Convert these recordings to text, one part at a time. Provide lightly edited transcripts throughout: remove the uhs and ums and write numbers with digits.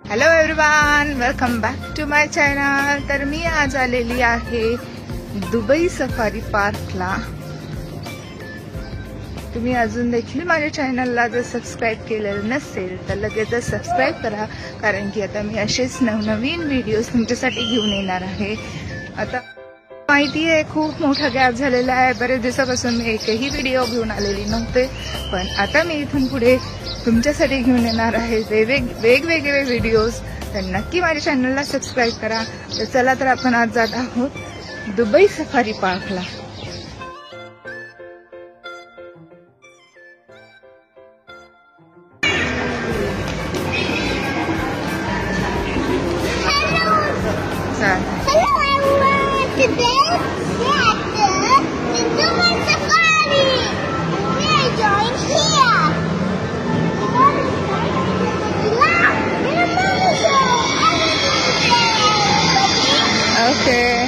Hello everyone, welcome back to my channel. तर मी आज आलेली आहे दुबई सफारी पार्कला। तुम्ही अजून देखील माझ्या चॅनलला जर सबस्क्राईब केलेलं नसेल तर लगेच सबस्क्राईब करा, कारण की आता मी असेच नवनवीन व्हिडिओज तुमच्यासाठी घेऊन येणार आहे। आता माहिती आहे खूप मोठा गॅप झालेला आहे, बरेच दिवसापासून मी एकही व्हिडिओ घेऊन आलेली नव्हते, पण आता मी इथून पुढे तुमच्यासाठी घेऊन येणार आहे वेगवेगळे व्हिडिओज। तर नक्की माझ्या चॅनलला सबस्क्राईब करा। तर चला तर आपण आज जात आहोत दुबई सफारी पार्कला। Okay.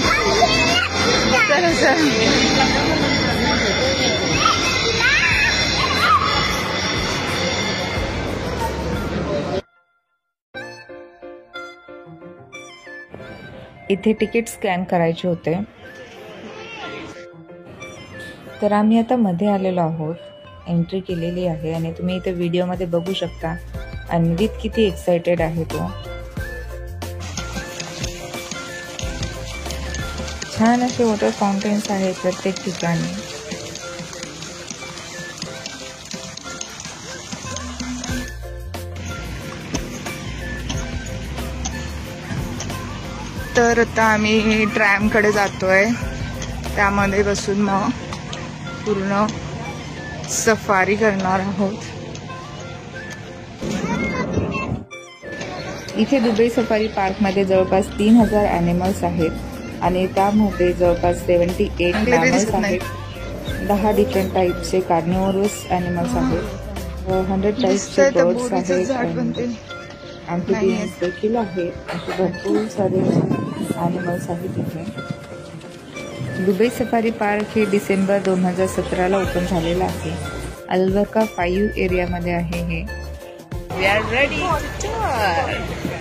इथे तिकीट स्कॅन करायचे होते, तर आम्ही आता मध्ये आलेलो आहोत। एंट्री केलेली आहे आणि तुम्ही इथे व्हिडिओमध्ये बघू शकता अन्वित किती एक्साइटेड आहे तो। छान असे वॉटर फाउंटेन्स आहेत प्रत्येक ठिकाणी। तर आता आम्ही ट्रॅमकडे जातोय, त्यामध्ये बसून मग पूर्ण सफारी करणार आहोत। इथे दुबई सफारी पार्कमध्ये जवळपास 3000 ॲनिमल्स आहेत आणि त्यामध्ये जवळपास 78 मॅमल्स आहेत, 10 डिफरंट टाईपचे कार्निवोरस ॲनिमल्स आहेत, 100 टाईपचे बर्ड्स आहेत, ॲम्फिबियन्स देखील आहेत। असे भरपूर सारे ॲनिमल्स आहेत इथे। दुबई सफारी पार्क हे डिसेंबर 2017ला ओपन झालेलं आहे। अल्बर्का 5 एरियामध्ये आहे हे। We are ready to tour.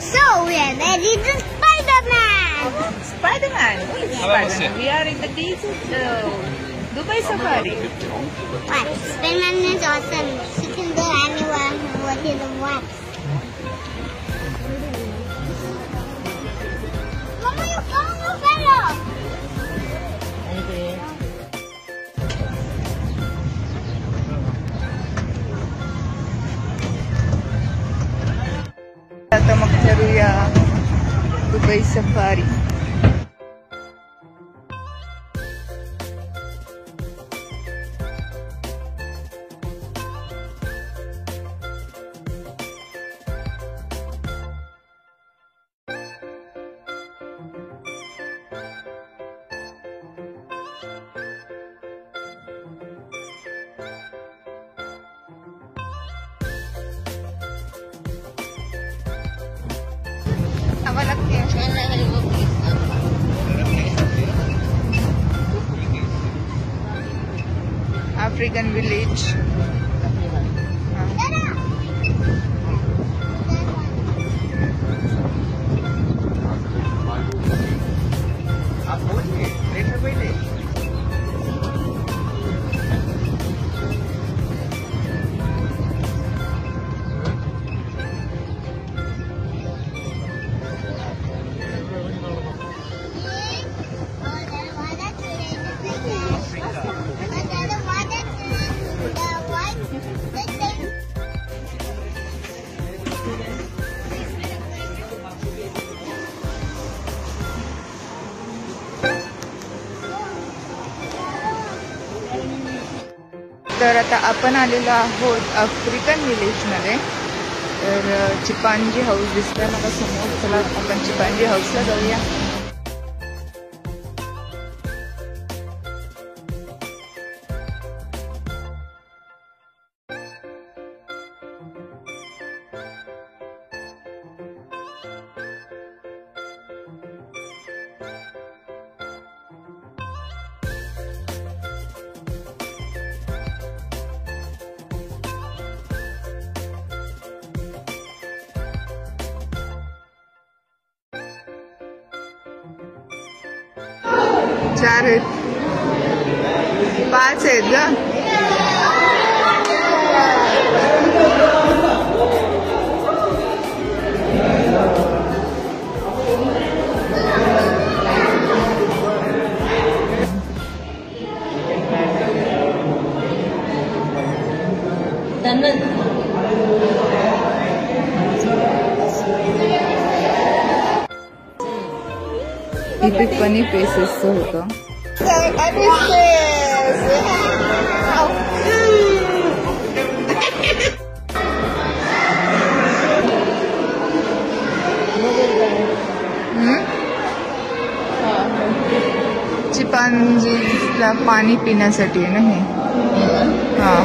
So we are ready to Spider-Man. Spider-Man. Who is Spider-Man? We are in the desert, Dubai Safari. What? Spider-Man is awesome. He can go anywhere what he wants. Mama, you're going to fellow. Okay. आता मग करूया Dubai safari. African village. तर आता आपण आलेलो आहोत African विलेजमध्ये। तर chimpanzee house दिसतोय मला समोर। चला आपण चिपांजी हाऊसला जाऊया। 4 आहेत, 5 आहेत ग. इथे फनी फेसेसचं होतं. चिंपांझीला पाणी पिण्यासाठी आहे ना हे. हा,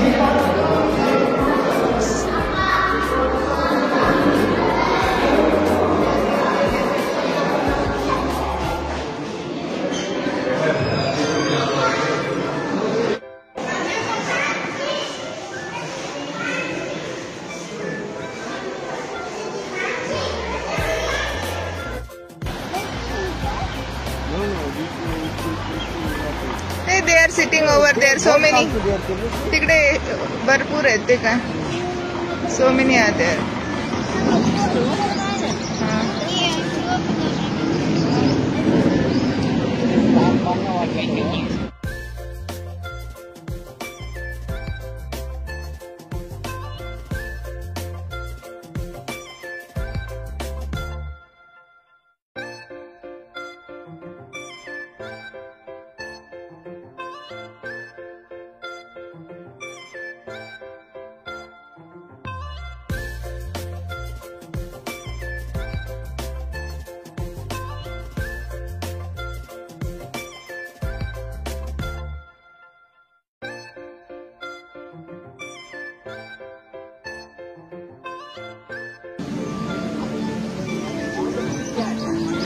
they are sitting over there, so many. तिकडे भरपूर आहेत ते काय, so many are there.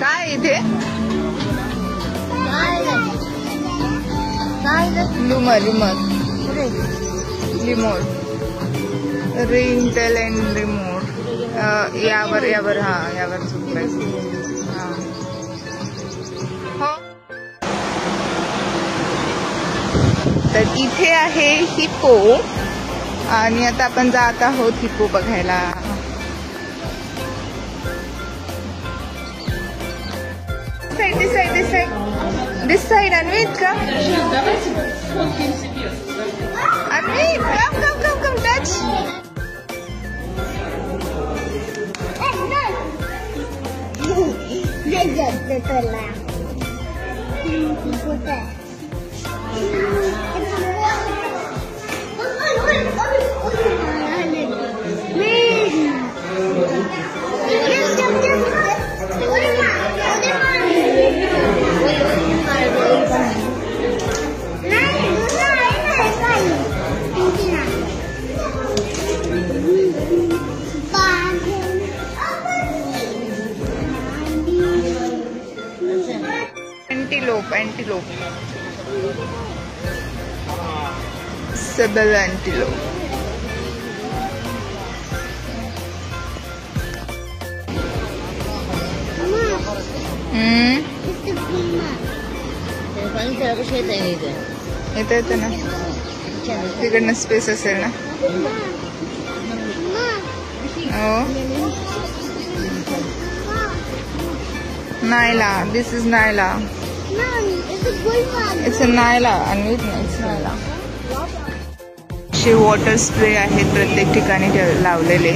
काय इथे lemur remote ring tail and remote. यावर हा यावर झोपायचं. हो, तर इथे आहे हिप्पो आणि आता आपण जात आहोत हिप्पो बघायला. This side, Anvit, come. Anvit, come, touch. Antelope. Sable antelope. येतं ना तिकडनं स्पेस असेल ना. हो, नायला. दिस इज नायला. इट्स अ नायला. अन्वित नाही, इट्स नायला. वॉटर स्प्रे आहेत प्रत्येक ठिकाणी लावलेले,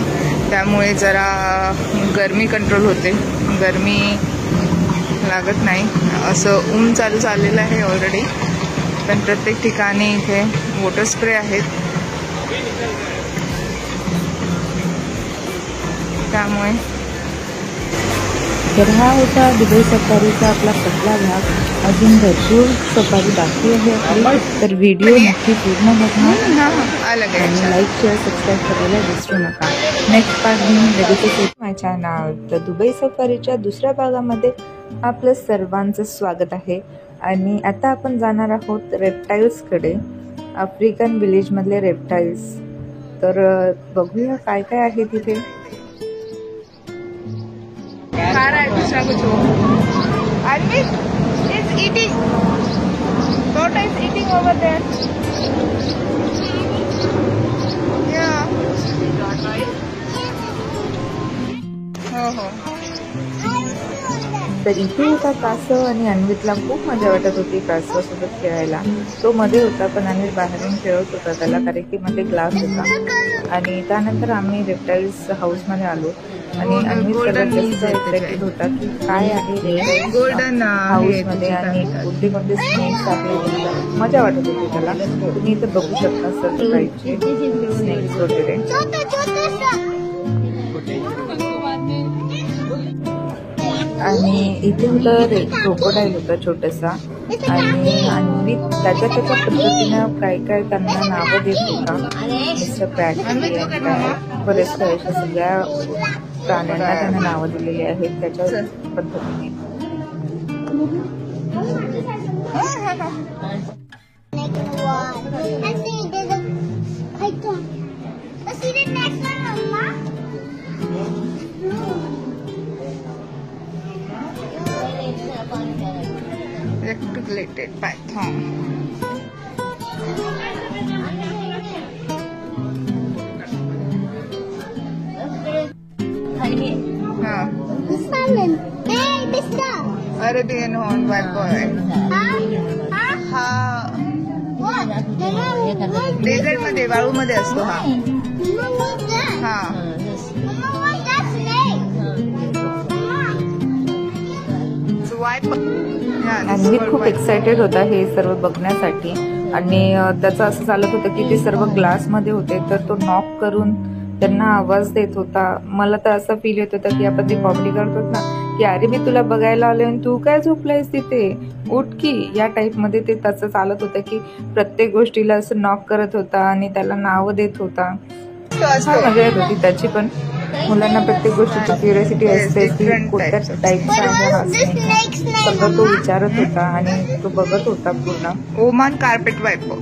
त्यामुळे जरा गरमी कंट्रोल होते, गरमी लागत नाही. असं ऊन चालू झालेलं आहे ऑलरेडी, पण प्रत्येक ठिकाणी इथे वॉटर स्प्रे आहेत, त्यामुळे. तर हा होता दुबई सफारीचा आपला पहिला भाग. अजून भरपूर सफारी बाकी आहे आपली, तर व्हिडिओ नक्की पूर्ण बघा आणि लाईक शेअर सबस्क्राईब करायला विसरू नका. नेक्स्ट पार्ट घेऊन लगेच माय चॅनल. तर दुबई सफारीच्या दुसऱ्या भागामध्ये आपलं सर्वांचं स्वागत आहे. आणि आता आपण जाणार आहोत रेप्टाईल्सकडे, आफ्रिकन विलेजमधले रेप्टाईल्स. तर बघूया काय काय आहे तिथे. दुसरा कुछ. Anvit is eating. Tortoise is eating over there. Yeah. हो. तर इथे होता कासव आणि अन्वितला खूप मजा वाटत होती कासवासोबत खेळायला. तो मध्ये होता पण अन्वित बाहेरून खेळत होता त्याला, कारण की मध्ये ग्लास होता. आणि त्यानंतर आम्ही रेप्टाइल्स हाऊस मध्ये आलो आणि अन्वित सगळ्यात जास्त एक्साइटेड होता की काय आहे गोल्डन हाऊस मध्ये आणि कोणते कोणते स्नेक्स आहे. मजा वाटत होती त्याला. तुम्ही इथे बघू शकता सर्व टाईपचे स्नेक्स वगैरे. आणि इथे होतं क्रोकोडाईल होता छोटासा आणि अन्वित त्याच्या पद्धतीनं काय काय त्यांना नावं देत होता. मिस्टर पॅट बरेच काही अशा सगळ्या प्राण्यांना त्यांना नावं दिलेली आहेत त्याच्या पद्धतीने. Reticulated python. Salmon. Hey, mister. Arabian horn viper. हा What? डेझर्ट मध्ये वाळू मध्ये असतो हा. Mama, what's that? हा Mama, what's that snake? Mama. अन्वित खूप एक्सायटेड होता हे सर्व बघण्यासाठी. आणि त्याचं असं चालत होतं की ते सर्व ग्लास मध्ये होते तर तो नॉक करून त्यांना आवाज देत होता. मला तर असं फील येत होतं की आपण ते कॉमेडी करतो ना की अरे मी तुला बघायला आलोय आणि तू काय झोपलायस तिथे, उठ की, या टाईप मध्ये ते तसं चालत होतं की प्रत्येक गोष्टीला असं नॉक करत होता आणि त्याला नावं देत होता. मजा येत होती त्याची. पण मुलांना प्रत्येक गोष्टीची क्युरियोसिटी असते की कोणत्या टाईपचा आहे हा स्नेक, सगळं तो विचारत होता आणि तो बघत होता पूर्ण. Oman carpet viper.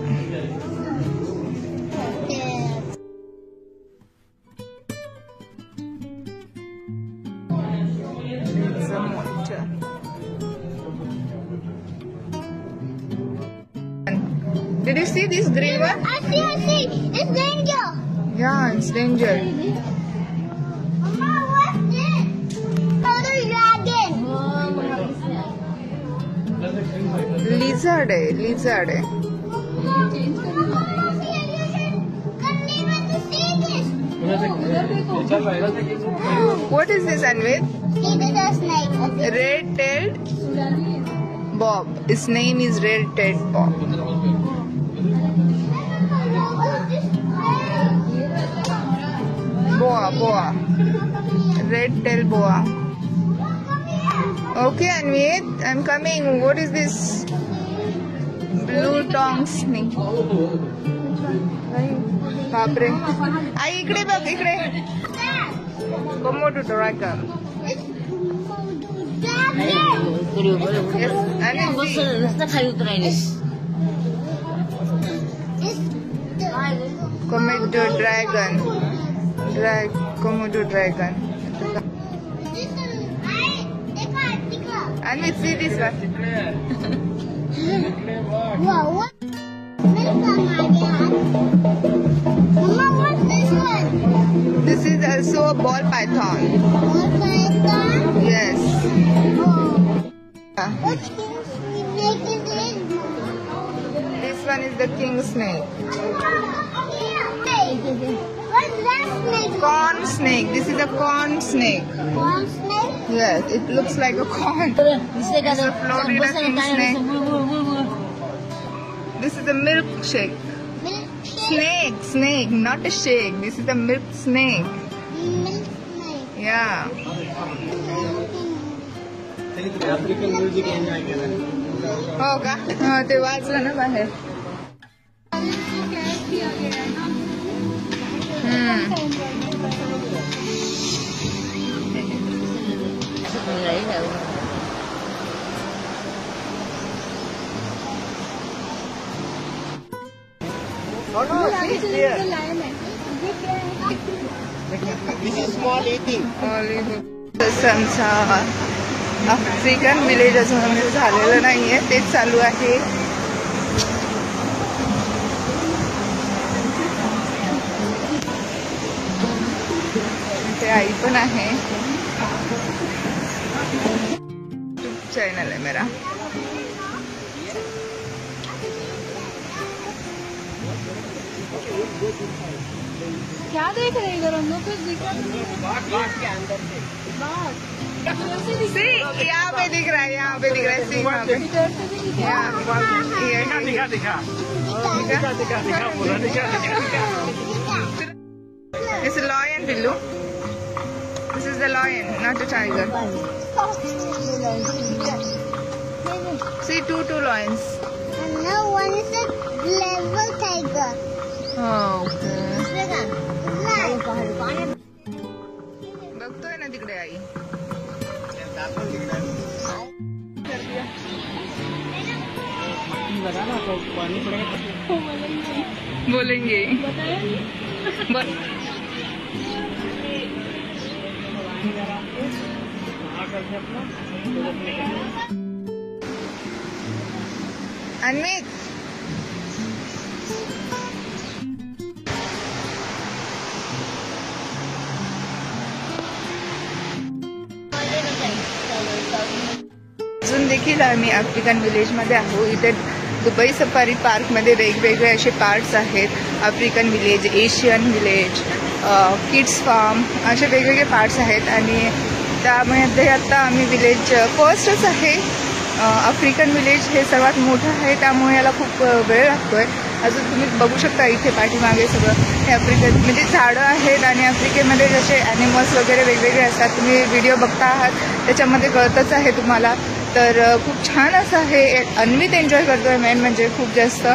Did you see this green one? I see. It's danger. Yeah, it's danger. Mama, what's this? Another dragon. Lizard है, lizard है. What is this, Anvit? It is a snake. Red-tailed bob. His name is red-tailed bob. Boa. Red-tailed boa. Okay, Anvit, I'm coming. What is this? Blue tongue snake. बापरे. आई इकडे बघ, इकडे. Komodo dragon. Yes, Komodo dragon. Komodo dragon. And we see this one. Wow, what? Mama, what's this one? This is also a ball python. Ball python? Yes. Oh. What snake is this? This one is the king snake. Hey, what's that snake? Corn snake. This is a corn snake. Corn snake? Yes, it looks like a corn. This is a Florida king snake. This is a milkshake. Milkshake? Snake, not a shake. This is a milk snake. Milk snake. Yeah. हो का? ते वाचलं ना बाहेर. African village अजून झालेलं नाहीये, तेच चालू आहे. आई पण आहे. चैनल है मेरा. क्या देख रहे इधर हम लोग? कुछ दिख रहा नहीं. यहाँ पे दिख रहा है, यहाँ पे दिख रहा है. सी वहाँ पे It's a lion, Billu. This is the lion, not a tiger. See, two lions. And now one is a level tiger. Oh, okay. Like. बघतोय ना तिकडे आई. बोलेंगे. अन्वित अजून देखील आम्ही आफ्रिकन विलेजमध्ये आहोत. इथे दुबई सफारी पार्कमध्ये वेगवेगळे असे पार्ट्स आहेत. African village, Asian village, kids farm असे वेगवेगळे पार्ट्स आहेत. आणि त्यामध्ये आता आम्ही विलेज फर्स्टच आहे. आफ्रिकन विलेज हे सर्वात मोठं आहे, त्यामुळे याला खूप वेळ लागतोय. अजून तुम्ही बघू शकता इथे पाठीमागे सगळं हे आफ्रिकन म्हणजे झाडं आहेत. आणि आफ्रिकेमध्ये जसे ॲनिमल्स वगैरे वेगवेगळे असतात. तुम्ही व्हिडिओ बघता आहात त्याच्यामध्ये कळतच आहे तुम्हाला. तर खूप छान असं आहे. अन्वित एन्जॉय करतोय मेन म्हणजे खूप जास्त.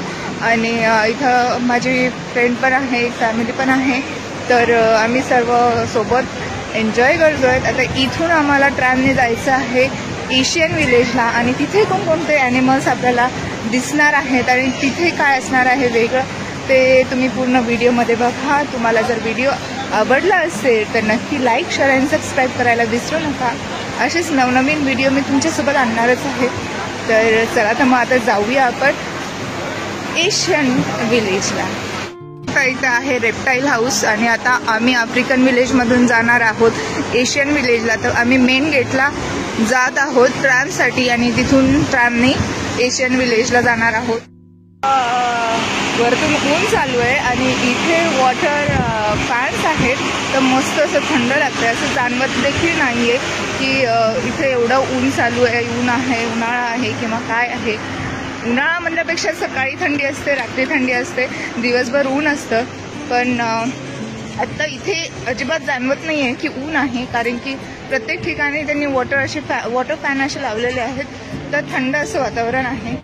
आणि इथं माझी फ्रेंड पण आहे, फॅमिली पण आहे. तर आम्ही सर्व सोबत एन्जॉय करतोय. आता इथून आम्हाला ट्रॅमने जायचं आहे एशियन विलेजला. आणि तिथे कोणकोणते ॲनिमल्स आपल्याला दिसणार आहेत आणि तिथे काय असणार आहे वेगळं ते तुम्ही पूर्ण व्हिडिओमध्ये बघा. तुम्हाला जर व्हिडिओ आवडला असेल तर नक्की लाईक, शेअर आणि सबस्क्राईब करायला विसरू नका. असेच नवनवीन व्हिडिओ मी तुमच्यासोबत आणणारच आहे. तर चला तर मग आता जाऊया आपण एशियन विलेजला. इथं आहे रेप्टाईल हाऊस. आणि आता आम्ही आफ्रिकन विलेजमधून जाणार आहोत एशियन विलेजला. तर आम्ही मेन गेटला जात आहोत ट्रॅमसाठी आणि तिथून ट्रॅमने एशियन विलेजला जाणार आहोत. वरतून ऊन चालू आहे आणि इथे वॉटर फॅन्स आहेत. तर मस्त असं थंड लागतं. असं जाणवत देखील नाही आहे की इथे एवढं ऊन चालू आहे, ऊन आहे, उन्हाळा आहे किंवा काय आहे. उन्हाळा म्हणण्यापेक्षा सकाळी थंडी असते, रात्री थंडी असते, दिवसभर ऊन असतं. पण आत्ता इथे अजिबात जाणवत नाही आहे की ऊन आहे, कारण की प्रत्येक ठिकाणी त्यांनी वॉटर फॅन असे लावलेले आहेत. तर थंड असं वातावरण आहे.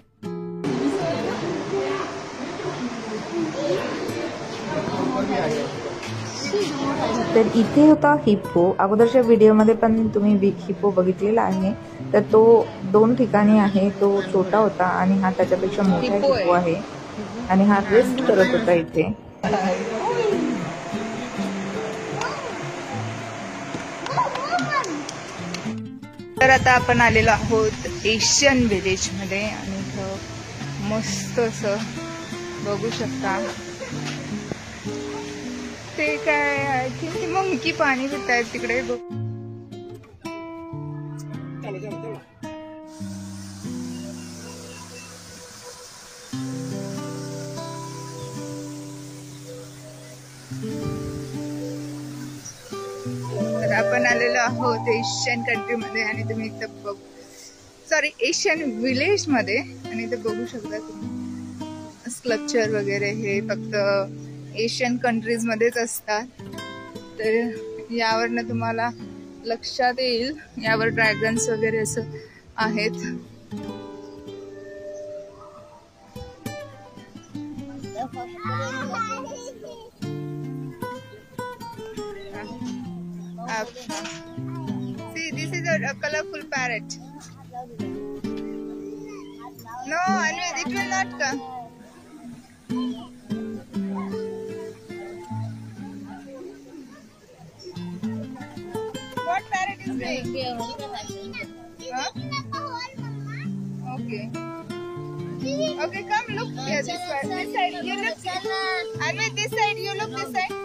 तर इथे होता हिप्पो. अगोदरच्या व्हिडिओमध्ये पण तुम्ही बिग हिप्पो बघितलेला आहे. तर तो 2 ठिकाणी आहे. तो छोटा होता आणि हा त्याच्यापेक्षा मोठा हिप्पो आहे. आणि हा रेस्ट करत होता इथे. तर आता आपण आलेलो आहोत एशियन विलेजमध्ये. आणि इथं मस्त असं बघू शकता. ते काय आय थिंक मंकी पाणी पित आहेत तिकडे. तर आपण आलेलो आहोत एशियन कंट्रीमध्ये. आणि तुम्ही इथं एशियन विलेज मध्ये. आणि इथं बघू शकता तुम्ही स्कल्पचर वगैरे हे फक्त एशियन कंट्रीज मध्येच असतात. तर यावरनं तुम्हाला लक्षात येईल. यावर ड्रॅगन्स वगैरे असं आहेत. See, this is a colorful parrot. No, Anwit, it will not come. What parrot is doing? Huh? Okay. Okay, come look here. This side. This side. You look. Anwit, this side. You look this side.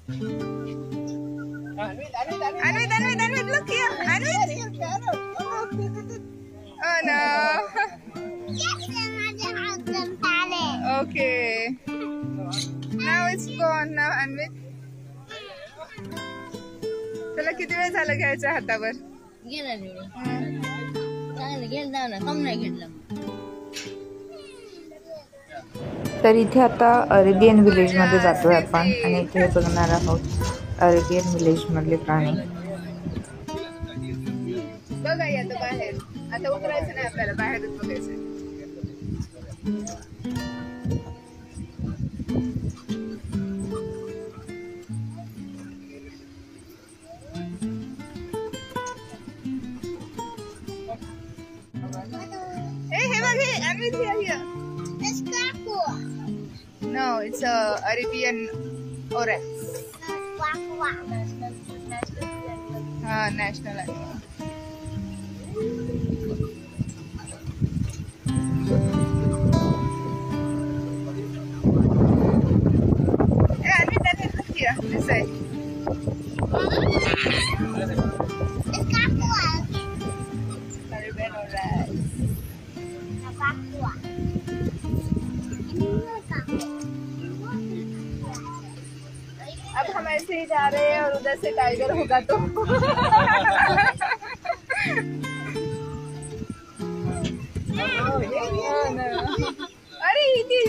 Anwit, look here. Anwit. Oh no. Yes, another awesome palette. Okay. Now it's gone. Now Anwit. तुला किती वेळ झालं घ्यायचं हातावर? गेला निवडून चांगलं गेलं जाऊ ना कम नाही घेतलं तर इथे आता अरेबियन विलेज मध्ये जातोय आपण आणि इथे बघणार आहोत अरेबियन विलेज मधले प्राणी. बघा आता बाहेर. आता उतरायचं नाही आपल्याला, बाहेरच बघायचं. Hey, Anwit, here. It's Quack. No, it's a Arabian oryx. Quack. National animal. Hey, Anwit, look here. This side. It's Quack. Arabian oryx. अब हम ऐसे ही जा रहे हैं और उधर से टाइगर होगा तो अरे इथे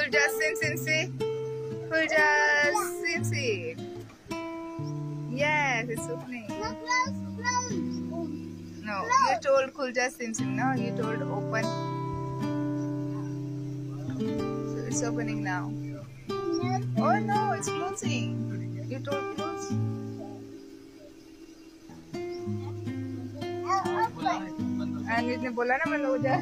Kulja Simsi. Yes, it's opening. No, you told Kulja Simsim. No, you told open. So it's opening now. Oh no, it's closing. You told close. And इसने बोला ना मैं जा.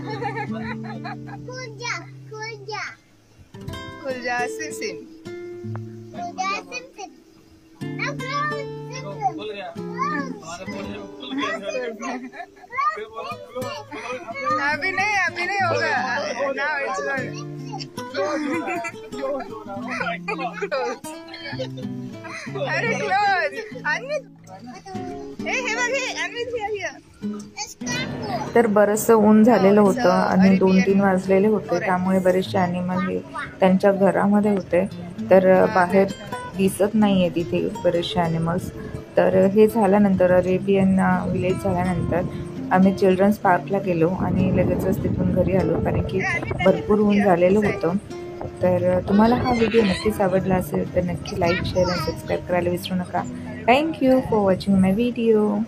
Kulja Simsim. अभी नहीं होगा. Now it's gone. अरे close. Anwit. Hey, Anwit here. तर बरंचसं ऊन झालेलं होतं आणि 2-3 वाजलेले होते, त्यामुळे बरेचसे ॲनिमल हे त्यांच्या घरामध्ये होते, तर बाहेर दिसत नाहीये तिथे बरेचसे ॲनिमल्स. तर हे झाल्यानंतर अरेबियन विलेज झाल्यानंतर आम्ही चिल्ड्रन्स पार्कला गेलो आणि लगेचच तिथून घरी आलो, कारण की भरपूर ऊन झालेलं होतं. तर तुम्हाला हा व्हिडिओ नक्कीच आवडला असेल तर नक्की लाईक, शेअर आणि सबस्क्राईब करायला विसरू नका. Thank you for watching my video.